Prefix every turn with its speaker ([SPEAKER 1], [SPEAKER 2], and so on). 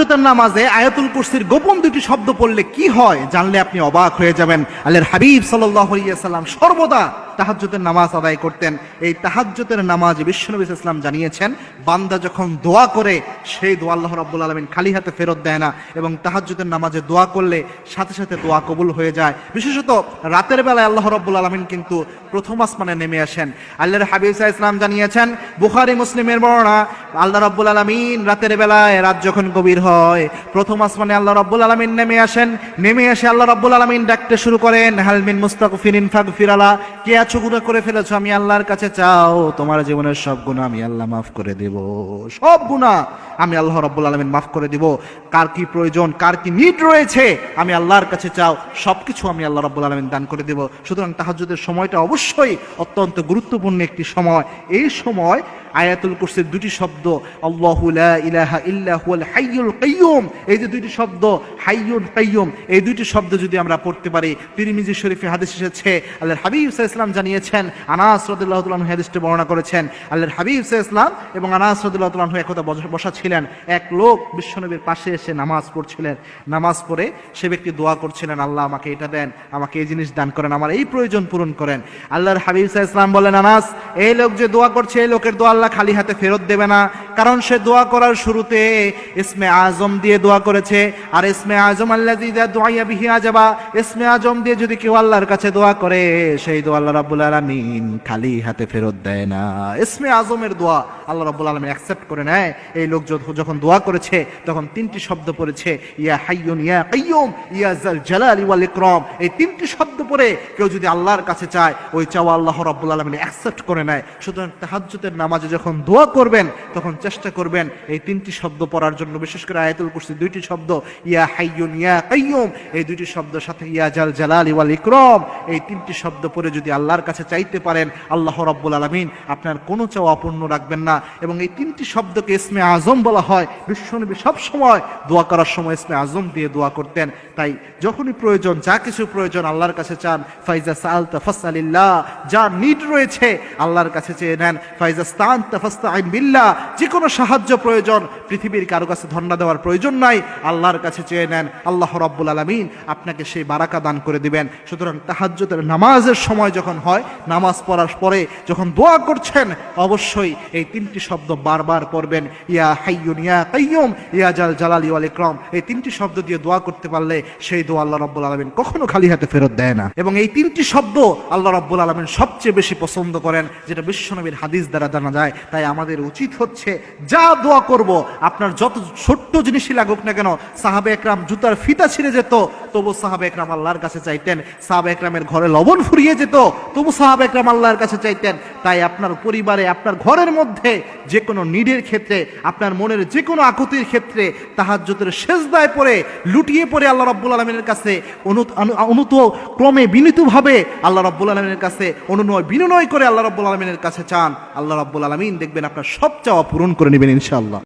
[SPEAKER 1] তাহাজ্জুদের নামাজে আয়াতুল কুরসির গোপন দুটি শব্দ পড়লে কি হয় জানলে আপনি অবাক হয়ে যাবেন। আল্লাহর হাবিব সাল্লাল্লাহু আলাইহি ওয়াসাল্লাম সর্বদা তাহাজ্জুদের নামাজ আদায় করতেন। এই তাহাজ্জুদের নামাজ বিশ্বনবী সাল্লাল্লাহু আলাইহি ওয়াসাল্লাম জানিয়েছেন, বান্দা যখন দোয়া করে সেই দোয়া আল্লাহ রাব্বুল আলামিন খালি হাতে ফেরত দেয় না, এবং তাহাজ্জুদের নামাজে দোয়া করলে সাথে সাথে দোয়া কবুল হয়ে যায়। বিশেষত রাতের বেলায় আল্লাহ রাব্বুল আলামিন কিন্তু প্রথম আসমানে নেমে আসেন। আল্লাহর হাবিব সাল্লাল্লাহু আলাইহি ওয়াসাল্লাম জানিয়েছেন, বুখারী মুসলিমের বর্ণনা, আল্লাহ রাব্বুল আলামিন রাতের বেলায়, রাত যখন গভীর হয়, প্রথম আসমানে আল্লাহ রাব্বুল আলামিন নেমে আসেন। নেমে এসে আল্লাহ রাব্বুল আলামিন ডাকতে শুরু করেন, হাল মিন মুস্তাগফিরিন ফাগফিরালা, কে আছো গুনাহ করে ফেলেছো, আমি আল্লাহর কাছে চাও, তোমার জীবনের সব গুনাহ আমি আল্লাহ মাফ করে দেব, সব গুনাহ আমি আল্লাহ রাব্বুল আলামিন মাফ করে দেব। কার কি প্রয়োজন, কার কি নিড রয়েছে, আমি আল্লাহর কাছে চাও, সবকিছু আমি আল্লাহ রাব্বুল আলামিন দান করে দেব। সুতরাং তাহাজ্জুদের সময়টা অবশ্যই অত্যন্ত গুরুত্বপূর্ণ একটি সময়। এই সময় আয়াতুল কুরসির দুটি শব্দ, আল্লাহু লা ইলাহা ইল্লা হুয়াল হাইয়ুল কাইয়্যুম, এই যে দুটি শব্দ হাইয়ুন কাইয়্যুম, এই দুটি শব্দ যদি আমরা পড়তে পারি, তিরমিজি শরীফে হাদিস এসেছে, আল্লাহর হাবিব সাল্লাল্লাহু আলাইহি ওয়াসাল্লাম জানিয়েছেন, আনাস রাদিয়াল্লাহু তাআলা আনহু হাদিসটি বর্ণনা করেছেন, আল্লাহর হাবিব সাল্লাল্লাহু আলাইহি ওয়াসাল্লাম এবং আনাস রাদিয়াল্লাহু তাআলা আনহু একদা বসা ছিলেন। এক লোক বিশ্বনবীর পাশে এসে নামাজ পড়ছিলেন। নামাজ পড়ে সে ব্যক্তি দোয়া করছিলেন, আল্লাহ আমাকে এটা দেন, আমাকে এই জিনিস দান করেন, আমার এই প্রয়োজন পূরণ করেন। আল্লাহর হাবিব সাল্লাল্লাহু আলাইহি ওয়াসাল্লাম বলেন, আনাস, এই লোক যে দোয়া করছে, এই লোকের দোয়া আল্লাহ খালি হাতে ফেরত দেবে না, কারণ সে দোয়া করার শুরুতে ইসমে আজম দিয়ে দোয়া করেছে। আর ইসমে আজম আল্লাযী ইযা দুআয়া বিহি আজাবা, ইসমে আজম দিয়ে যদি কেউ আল্লাহর কাছে দোয়া করে, সেই দোয়া আল্লাহ রাব্বুল আলামিন খালি হাতে ফেরত দেয় না। ইসমে আজমের দোয়া আল্লাহ রাব্বুল আলামিন অ্যাকসেপ্ট করে নেয়। এই লোক যখন দোয়া করেছে তখন তিনটি শব্দ পড়েছে, ইয়া হাইয়ুন ইয়া কাইয়্যুম ইয়া যাল জালালি ওয়াল ইকরাম। এই তিনটি শব্দ পড়ে কেউ যদি আল্লাহর কাছে চায়, ওই চাওয়া আল্লাহ রাব্বুল আলামিন অ্যাকসেপ্ট করে নেয়। সুতরাং তাহাজ্জুদের নামাজে যখন দোয়া করবেন তখন চেষ্টা করবেন এই তিনটি শব্দ পড়ার জন্য। বিশেষ করে আয়াতুল কুরসির দুইটি শব্দ, ইয়া হাইয়ুন ইয়া কাইয়্যুম, এই দুইটি শব্দের সাথে ইয়া জাল জালালি ওয়াল ইকরাম, এই তিনটি শব্দ পড়ে যদি আল্লাহর কাছে চাইতে পারেন, আল্লাহ রাব্বুল আলামিন আপনার কোনো চাওয়া অপূর্ণ রাখবেন না। এবং এই তিনটি শব্দকে ইসমে আজম বলা হয়। বিশ্বনবী সব সময় দোয়া করার সময় ইসমে আজম দিয়ে দোয়া করতেন। তাই যখনই প্রয়োজন, যা কিছু প্রয়োজন আল্লাহর কাছে চান। ফাইজা সাআলতা ফাসআলিল্লাহ, যা নিড রয়েছে আল্লাহর কাছে চেয়ে নেন। ফাইজা ইসতাআনতা ফাসতাঈন বিল্লাহ, যে কোনো সাহায্য প্রয়োজন, পৃথিবীর কারো কাছে ধন্না দেওয়ার প্রয়োজন নাই, আল্লাহর কাছে চেয়ে নেন, আল্লাহ রাব্বুল আলামিন আপনাকে সেই বারাকা দান করে দিবেন। সুতরাং তাহাজ্জুদের নামাজের সময় যখন হয়, নামাজ পড়ার পরে যখন দোয়া করছেন, অবশ্যই এই তিনটি শব্দ বারবার পড়বেন, ইয়া হাইয়ুন ইয়া কাইয়্যুম ইয়া জাল জালালি ওয়াল ইকরাম। এই তিনটি শব্দ দিয়ে দোয়া করতে পারলে সেই দোয়া আল্লাহ রাব্বুল আলামিন কখনো খালি হাতে ফেরত দেয় না। এবং এই তিনটি শব্দ আল্লাহ রাব্বুল আলামিন সবচেয়ে বেশি পছন্দ করেন, যেটা বিশ্বনবীর হাদিস দ্বারা জানা যায়। তাই আমাদের উচিত হচ্ছে, যা দোয়া করব, আপনার যত ছোট্ট জিনিসই লাগুক না কেন, সাহাবে একরাম জুতার ফিতা ছিঁড়ে যেত, তবু সাহাবে একরাম আল্লাহর কাছে চাইতেন। সাহাবে একরামের ঘরে লবণ ফুরিয়ে যেত, তবু সাহাবে একরাম আল্লাহর কাছে চাইতেন। তাই আপনার পরিবারে, আপনার ঘরের মধ্যে যে কোনো নিডের ক্ষেত্রে, আপনার মনের যে কোনো আকুতির ক্ষেত্রে তাহাজ্জুদের সেজদায় পড়ে, লুটিয়ে পড়ে আল্লাহ রাব্বুল আলামিনের কাছে ক্রমে বিনীতভাবে আল্লাহ রাব্বুল আলামিনের কাছে বিনয় করে আল্লাহ রাব্বুল আলামিনের কাছে চান। আল্লাহ রাব্বুল আলামিন দেখবেন আপনার সব চাওয়া পূরণ করে নেবেন ইনশাআল্লাহ।